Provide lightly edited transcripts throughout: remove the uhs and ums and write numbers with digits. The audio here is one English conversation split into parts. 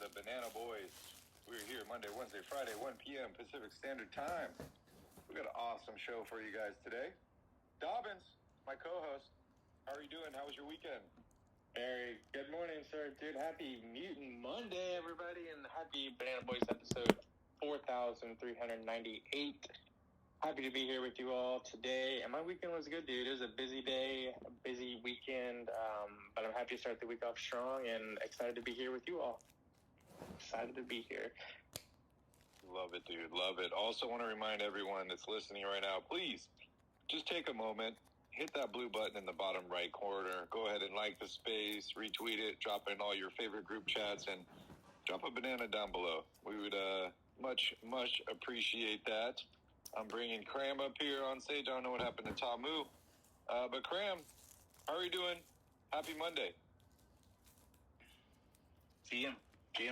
the Banana Boys. We're here Monday, Wednesday, Friday, 1 p.m. Pacific Standard Time. We got an awesome show for you guys today. Dobbins, my co-host. How are you doing? How was your weekend? Very good morning, sir. Dude, happy Mutant Monday, everybody, and happy Banana Boys episode 4,398. Happy to be here with you all today. And my weekend was good, dude. It was a busy day, a busy weekend, but I'm happy to start the week off strong and excited to be here with you all. Excited to be here. Love it, dude. Love it. Also want to remind everyone that's listening right now, please just take a moment, hit that blue button in the bottom right corner. Go ahead and like the space, retweet it, drop it in all your favorite group chats, and drop a banana down below. We would much appreciate that. I'm bringing Cram up here on stage. I don't know what happened to Tamu. But Cram, how are you doing? Happy Monday. GM,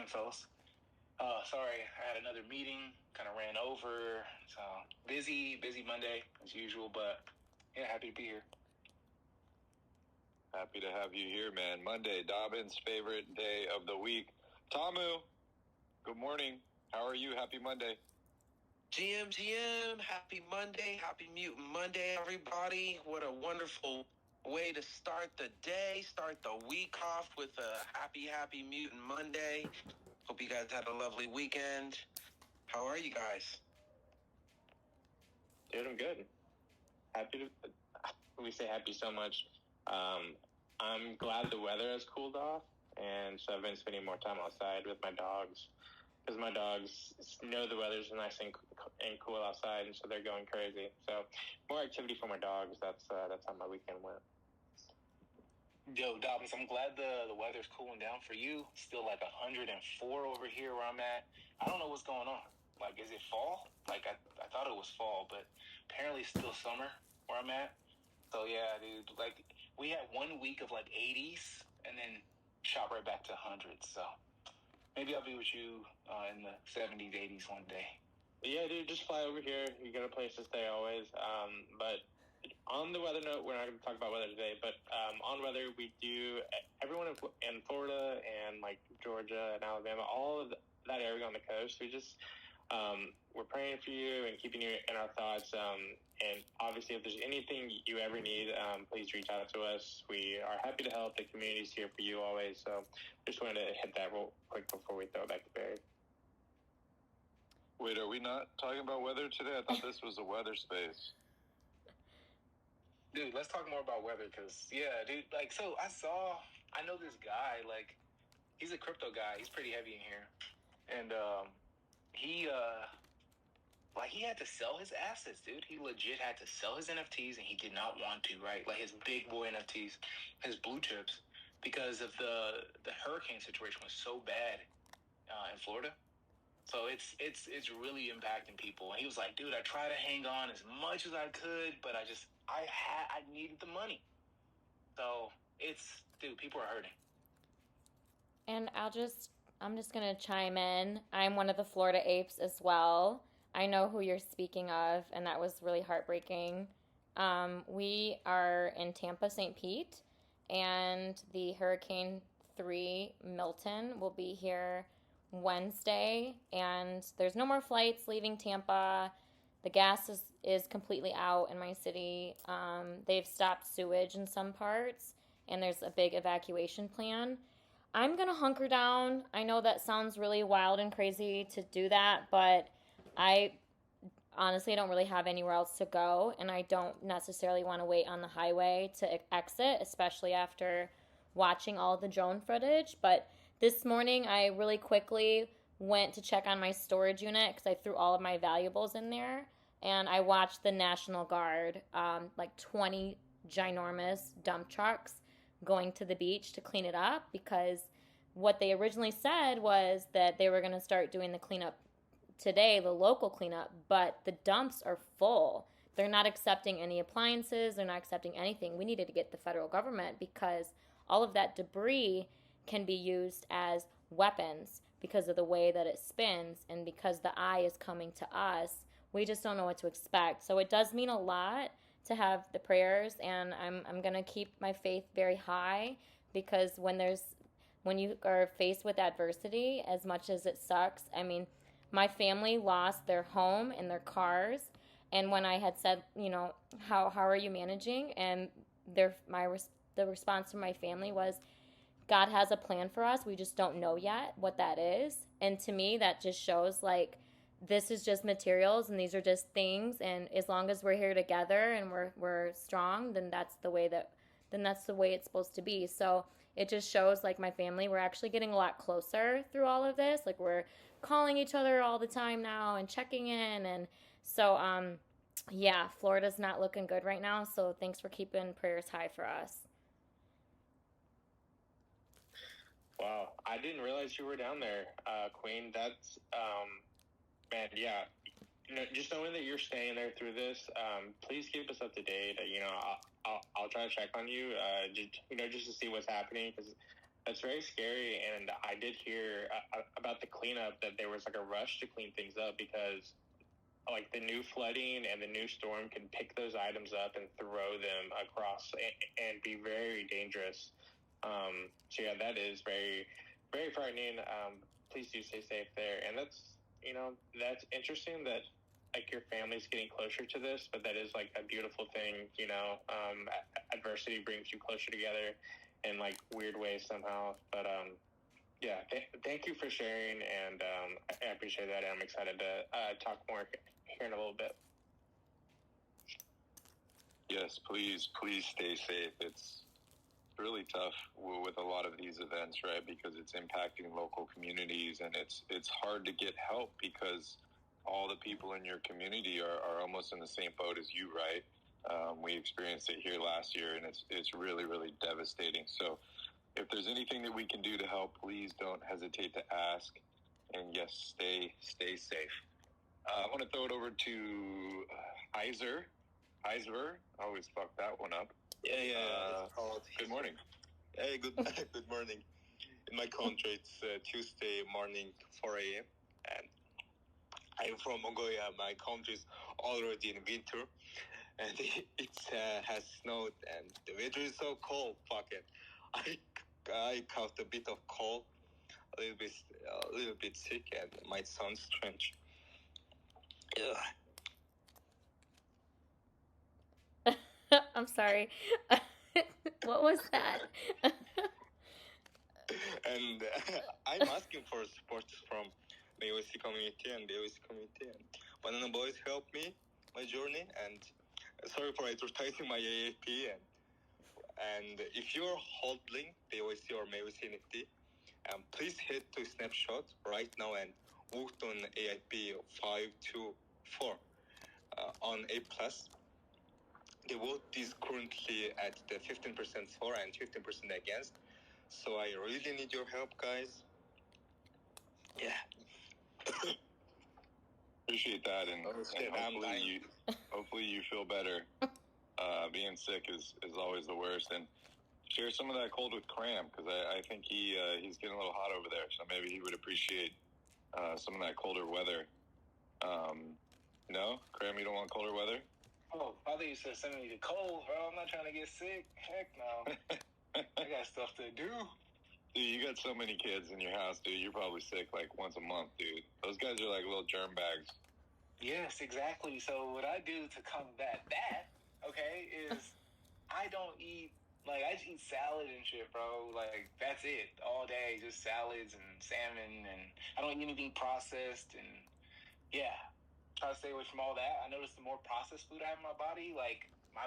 fellas. Sorry, I had another meeting, kind of ran over. So busy Monday as usual, but yeah, happy to be here. Happy to have you here, man. Monday, Dobbins' favorite day of the week. Tamu, good morning. How are you? Happy Monday. GM, happy Monday, happy Mutant Monday, everybody. What a wonderful way to start the day, start the week off with a happy Mutant Monday. Hope you guys had a lovely weekend. How are you guys? Dude, I'm good. We say happy so much. I'm glad the weather has cooled off, and so I've been spending more time outside with my dogs. Because my dogs know the weather's nice and cool outside, and so they're going crazy. So more activity for my dogs. That's how my weekend went. Yo, Dobbins, I'm glad the weather's cooling down for you. Still like 104 over here where I'm at. I don't know what's going on. Like, is it fall? Like, I thought it was fall, but apparently it's still summer where I'm at. So, yeah, dude, like, we had 1 week of, like, 80s and then shot right back to 100s. So maybe I'll be with you in the 70s, 80s one day. Yeah, dude, just fly over here. You got a place to stay always. But on the weather note, we're not going to talk about weather today, but on weather, we do, everyone in Florida and, like, Georgia and Alabama, all of that area on the coast, we just, we're praying for you and keeping you in our thoughts. And obviously, if there's anything you ever need, please reach out to us. We are happy to help. The community's here for you always. So just wanted to hit that real quick before we throw it back to Barry. Wait, are we not talking about weather today? I thought this was a weather space. Dude, let's talk more about weather because, yeah, dude, like, so I know this guy, like, he's a crypto guy. He's pretty heavy in here. And he had to sell his assets, dude. He legit had to sell his NFTs, and he did not want to, right? Like, his big boy NFTs, his blue chips, because of the hurricane situation was so bad in Florida. So it's really impacting people. And he was like, dude, I tried to hang on as much as I could, but I needed the money. So dude, people are hurting. And I'm just going to chime in. I'm one of the Florida apes as well. I know who you're speaking of, and that was really heartbreaking. We are in Tampa, St. Pete, and the Hurricane 3 Milton will be here Wednesday, and there's no more flights leaving Tampa. The gas is completely out in my city. They've stopped sewage in some parts, and there's a big evacuation plan. I'm going to hunker down. I know that sounds really wild and crazy to do that, but I honestly don't really have anywhere else to go, and I don't necessarily want to wait on the highway to exit, especially after watching all the drone footage. But this morning, I really quickly went to check on my storage unit because I threw all of my valuables in there, and I watched the National Guard, like 20 ginormous dump trucks going to the beach to clean it up, because what they originally said was that they were going to start doing the cleanup today, the local cleanup, but the dumps are full. They're not accepting any appliances. They're not accepting anything. We needed to get the federal government because all of that debris can be used as weapons because of the way that it spins and because the eye is coming to us. We just don't know what to expect. So it does mean a lot to have the prayers, and I'm going to keep my faith very high, because when there's when you are faced with adversity, as much as it sucks. I mean, my family lost their home and their cars, and when I had said, how are you managing? And the response from my family was, God has a plan for us. We just don't know yet what that is. And to me, that just shows like this is just materials and these are just things. And as long as we're here together and we're strong, then that's the way it's supposed to be. So it just shows like my family, we're actually getting a lot closer through all of this. Like we're calling each other all the time now and checking in. And so, yeah, Florida's not looking good right now. So thanks for keeping prayers high for us. Wow, I didn't realize you were down there, Queen. That's, man, yeah. Just knowing that you're staying there through this, please keep us up to date. I'll try to check on you, just to see what's happening, because that's very scary. And I did hear about the cleanup that there was like a rush to clean things up because like the new flooding and the new storm can pick those items up and throw them across and be very dangerous. So yeah, that is very, very frightening. Please do stay safe there. And that's interesting that like your family's getting closer to this, but that is like a beautiful thing, adversity brings you closer together in like weird ways somehow. But, yeah, thank you for sharing. And, I appreciate that. And I'm excited to, talk more here in a little bit. Yes, please stay safe. It's really tough with a lot of these events, right? Because it's impacting local communities, and it's hard to get help because all the people in your community are almost in the same boat as you, right? We experienced it here last year, and it's really, really devastating. So if there's anything that we can do to help, please don't hesitate to ask. And yes, stay safe. I want to throw it over to Heiser. I always fuck that one up. Yeah. Good morning. Hey, good good morning. In my country, it's Tuesday morning, 4 a.m. And I'm from Mongolia. My country is already in winter, and it has snowed, and the weather is so cold. Fuck it. I caught a bit of cold, a little bit sick, and it might sound strange. I'm sorry. What was that? And I'm asking for support from the OC community and the OC community. And Banana Boys helped me my journey. And sorry for advertising my AAP. And if you're holding the OC or MAOC NFT, please head to Snapshot right now and vote on AIP 524 on A+. The vote is currently at the 15% for and 15% against. So I really need your help, guys. Yeah. Appreciate that, and hopefully you feel better. Being sick is always the worst, and share some of that cold with Cram, because I think he's getting a little hot over there, so maybe he would appreciate some of that colder weather. No, Cram, you don't want colder weather? Oh, I thought you said send me the cold, bro. I'm not trying to get sick. Heck no. I got stuff to do. Dude, you got so many kids in your house, dude. You're probably sick like once a month, dude. Those guys are like little germ bags. Yes, exactly. So what I do to combat that, okay, is I don't eat, like, I just eat salad and shit, bro. Like, that's it. All day, just salads and salmon, and I don't eat anything processed, and yeah. Try to stay away from all that. I notice the more processed food I have in my body, like my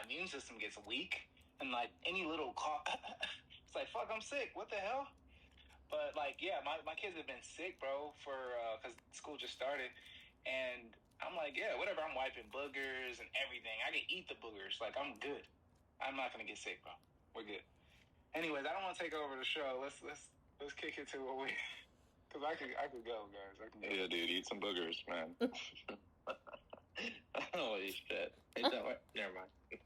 immune system gets weak, and like any little cough, it's like fuck, I'm sick. What the hell? But like, yeah, my kids have been sick, bro, for because school just started, and I'm like, yeah, whatever. I'm wiping boogers and everything. I can eat the boogers. Like, I'm good. I'm not gonna get sick, bro. We're good. Anyways, I don't want to take over the show. Let's kick it to what we. Cause I could go, guys. Yeah, dude, eat some boogers, man. Holy shit! Never mind.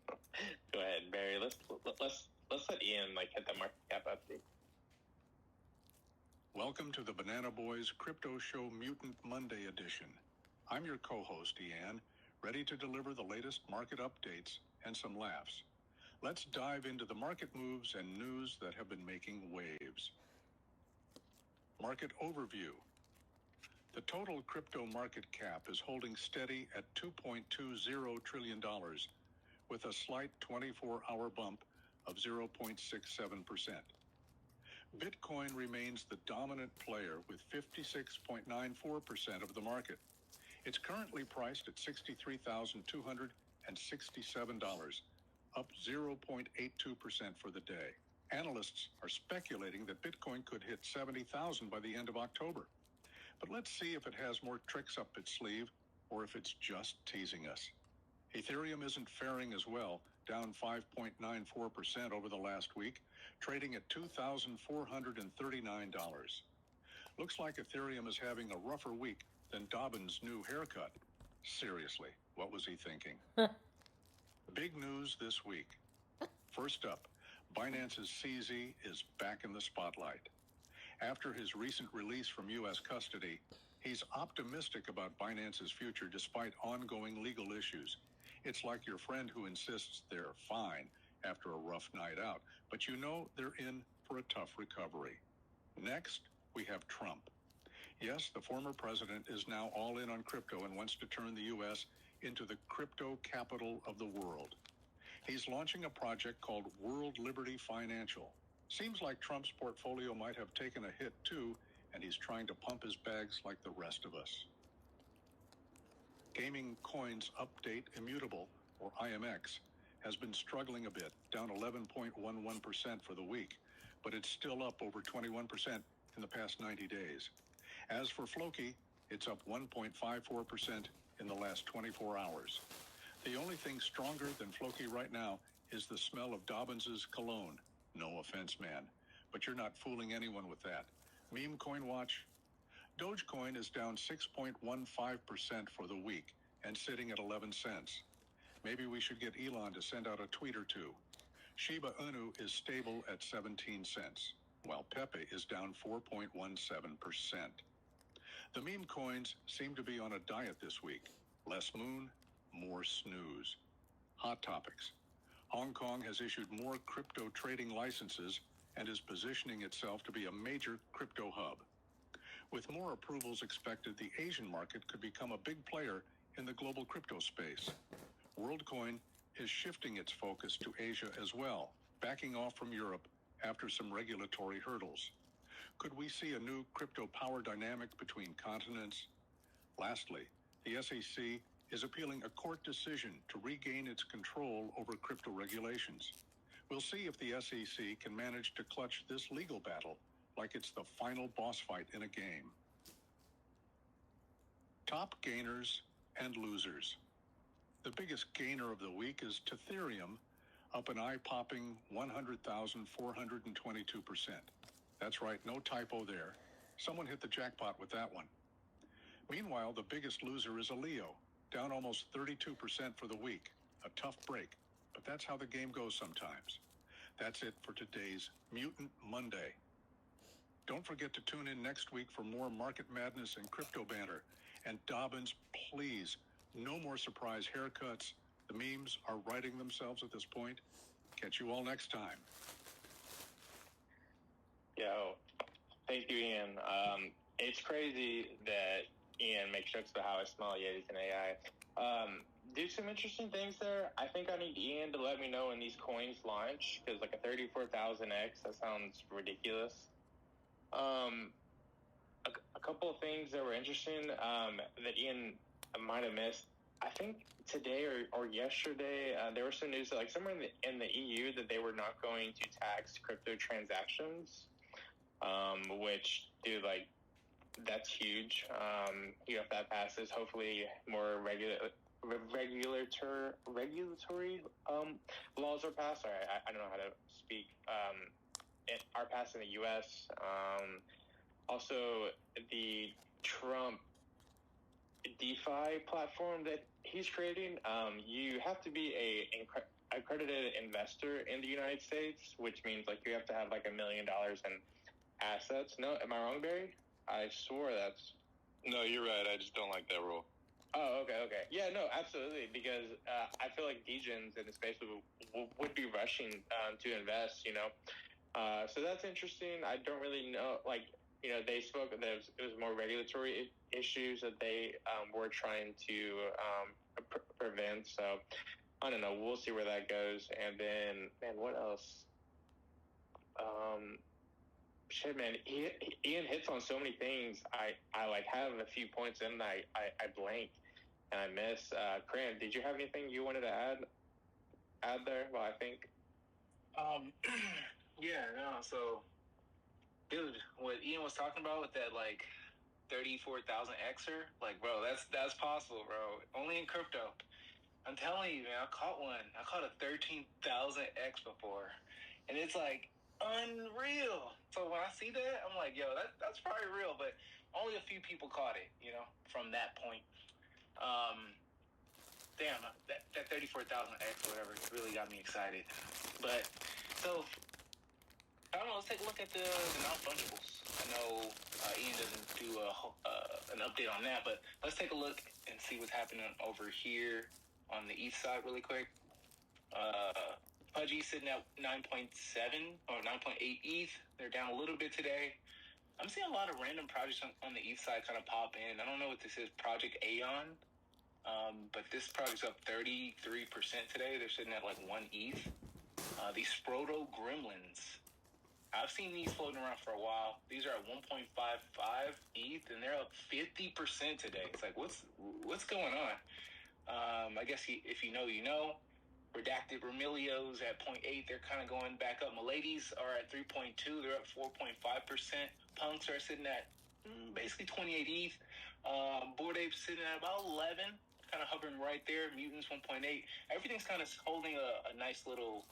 Go ahead, Barry. Let's let Ian like hit the market cap update. Welcome to the Banana Boys Crypto Show Mutant Monday edition. I'm your co-host, Ian, ready to deliver the latest market updates and some laughs. Let's dive into the market moves and news that have been making waves. Market overview. The total crypto market cap is holding steady at $2.20 trillion, with a slight 24-hour bump of 0.67%. Bitcoin remains the dominant player with 56.94% of the market. It's currently priced at $63,267, up 0.82% for the day. Analysts are speculating that Bitcoin could hit 70,000 by the end of October. But let's see if it has more tricks up its sleeve or if it's just teasing us. Ethereum isn't faring as well, down 5.94% over the last week, trading at $2,439. Looks like Ethereum is having a rougher week than Dobbin's new haircut. Seriously, what was he thinking? Big news this week. First up, Binance's CZ is back in the spotlight. After his recent release from U.S. custody, he's optimistic about Binance's future despite ongoing legal issues. It's like your friend who insists they're fine after a rough night out, but you know they're in for a tough recovery. Next, we have Trump. Yes, the former president is now all in on crypto and wants to turn the U.S. into the crypto capital of the world. He's launching a project called World Liberty Financial. Seems like Trump's portfolio might have taken a hit too, and he's trying to pump his bags like the rest of us. Gaming Coins Update Immutable, or IMX, has been struggling a bit, down 11.11% for the week, but it's still up over 21% in the past 90 days. As for Floki, it's up 1.54% in the last 24 hours. The only thing stronger than Floki right now is the smell of Dobbins's cologne. No offense, man, but you're not fooling anyone with that. Meme Coin Watch. Dogecoin is down 6.15% for the week and sitting at 11 cents. Maybe we should get Elon to send out a tweet or two. Shiba Inu is stable at 17 cents, while Pepe is down 4.17%. The meme coins seem to be on a diet this week. Less moon, more snooze. Hot topics. Hong Kong has issued more crypto trading licenses and is positioning itself to be a major crypto hub. With more approvals expected, the Asian market could become a big player in the global crypto space. WorldCoin is shifting its focus to Asia as well, backing off from Europe after some regulatory hurdles. Could we see a new crypto power dynamic between continents? Lastly, the SEC is appealing a court decision to regain its control over crypto regulations. We'll see if the SEC can manage to clutch this legal battle like it's the final boss fight in a game. Top gainers and losers. The biggest gainer of the week is Ethereum, up an eye-popping 100,422%. That's right, no typo there. Someone hit the jackpot with that one. Meanwhile, the biggest loser is Aleo, down almost 32% for the week. A tough break, but that's how the game goes sometimes. That's it for today's Mutant Monday. Don't forget to tune in next week for more market madness and crypto banter. And Dobbins, please, no more surprise haircuts. The memes are writing themselves at this point. Catch you all next time. Yo, thank you, Ian. It's crazy that Ian makes jokes about how I smell, yet he's an AI. Do some interesting things there. I think I need Ian to let me know when these coins launch, because like a 34,000X, that sounds ridiculous. A couple of things that were interesting that Ian might have missed. I think today or yesterday, there was some news that like somewhere in the EU that they were not going to tax crypto transactions, which, dude, like, that's huge. If that passes, hopefully more regulatory laws are passed. Sorry, I don't know how to speak. Are passed in the U.S. Also, the Trump DeFi platform that he's creating, you have to be a accredited investor in the United States, which means like you have to have like $1 million in assets. No, am I wrong, Barry? I swore that's... No, you're right. I just don't like that rule. Oh, okay. Yeah, no, absolutely. Because I feel like degens in the space would be rushing to invest. So that's interesting. I don't really know. Like, they spoke that it was more regulatory issues that they were trying to prevent. So I don't know. We'll see where that goes. And then, man, what else? Shit, man. Ian hits on so many things. I like have a few points in. I blank and I miss. Cram, did you have anything you wanted to add there? Well, I think. Yeah, no. So, dude, what Ian was talking about with that like 34,000 Xer, like, bro, that's possible, bro. Only in crypto. I'm telling you, man. I caught one. I caught a 13,000 X before, and it's like unreal. So when I see that, I'm like, yo, that's probably real, but only a few people caught it, from that point. Damn, that 34,000X or whatever really got me excited. But so I don't know. Let's take a look at the non-fungibles. I know Ian doesn't do an update on that, but let's take a look and see what's happening over here on the ETH side really quick. Pudgy sitting at 9.7 or 9.8 ETH. They're down a little bit today. I'm seeing a lot of random projects on the ETH side kind of pop in. I don't know what this is, Project Aeon. But this project's up 33% today. They're sitting at like 1 ETH. These Sproto Gremlins. I've seen these floating around for a while. These are at 1.55 ETH, and they're up 50% today. It's like, what's going on? I guess if you know, you know. Redacted Remilios at 0.8. They're kind of going back up. Miladies are at 3.2. They're up 4.5%. Punks are sitting at basically 28 ETH. Bored Apes sitting at about 11, kind of hovering right there. Mutants 1.8. Everything's kind of holding a nice little,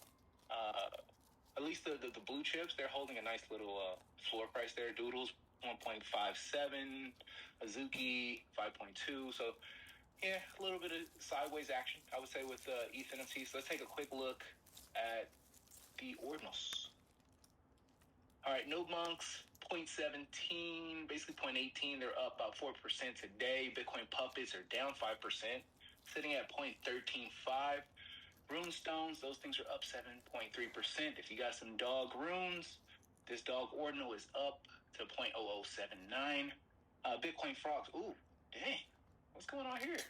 at least the blue chips, they're holding a nice little floor price there. Doodles 1.57, Azuki 5.2. So yeah, a little bit of sideways action, I would say, with ETH NFTs. So let's take a quick look at the ordinals. All right, Node Monks, 0.17, basically 0.18. They're up about 4% today. Bitcoin Puppets are down 5%, sitting at 0.135. Runestones, those things are up 7.3%. If you got some dog runes, this dog ordinal is up to 0.0079. Bitcoin Frogs, ooh, dang. What's going on here?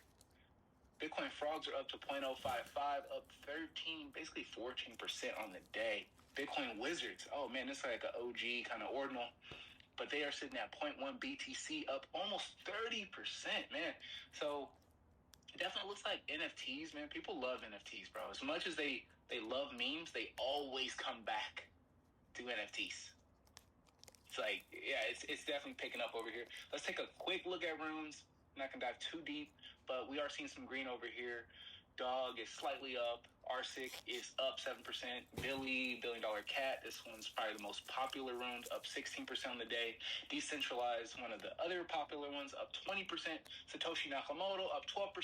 Bitcoin Frogs are up to 0.055, up 13, basically 14% on the day. Bitcoin Wizards, oh man, it's like an OG kind of ordinal, but they are sitting at 0.1 BTC, up almost 30%, man. So it definitely looks like NFTs, man. People love NFTs, bro. As much as they love memes, they always come back to NFTs. It's like, yeah, it's definitely picking up over here. Let's take a quick look at runes. I'm not going to dive too deep, but we are seeing some green over here. Dog is slightly up. Arsic is up 7%. Billy, $1 Billion Cat, this one's probably the most popular rune, up 16% on the day. Decentralized, one of the other popular ones, up 20%. Satoshi Nakamoto, up 12%.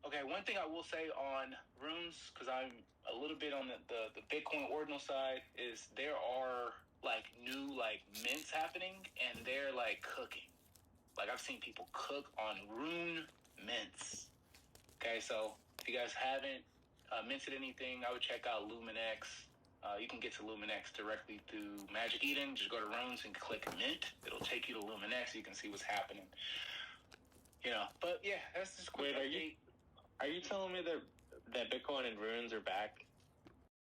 Okay, one thing I will say on runes, because I'm a little bit on the Bitcoin ordinal side, is there are like new like mints happening, and they're like cooking. Like I've seen people cook on rune mints. Okay, so if you guys haven't minted anything, I would check out Luminex. You can get to Luminex directly through Magic Eden. Just go to runes and click mint. It'll take you to Luminex. You can see what's happening. But yeah, that's just quick update. Are you telling me that Bitcoin and runes are back?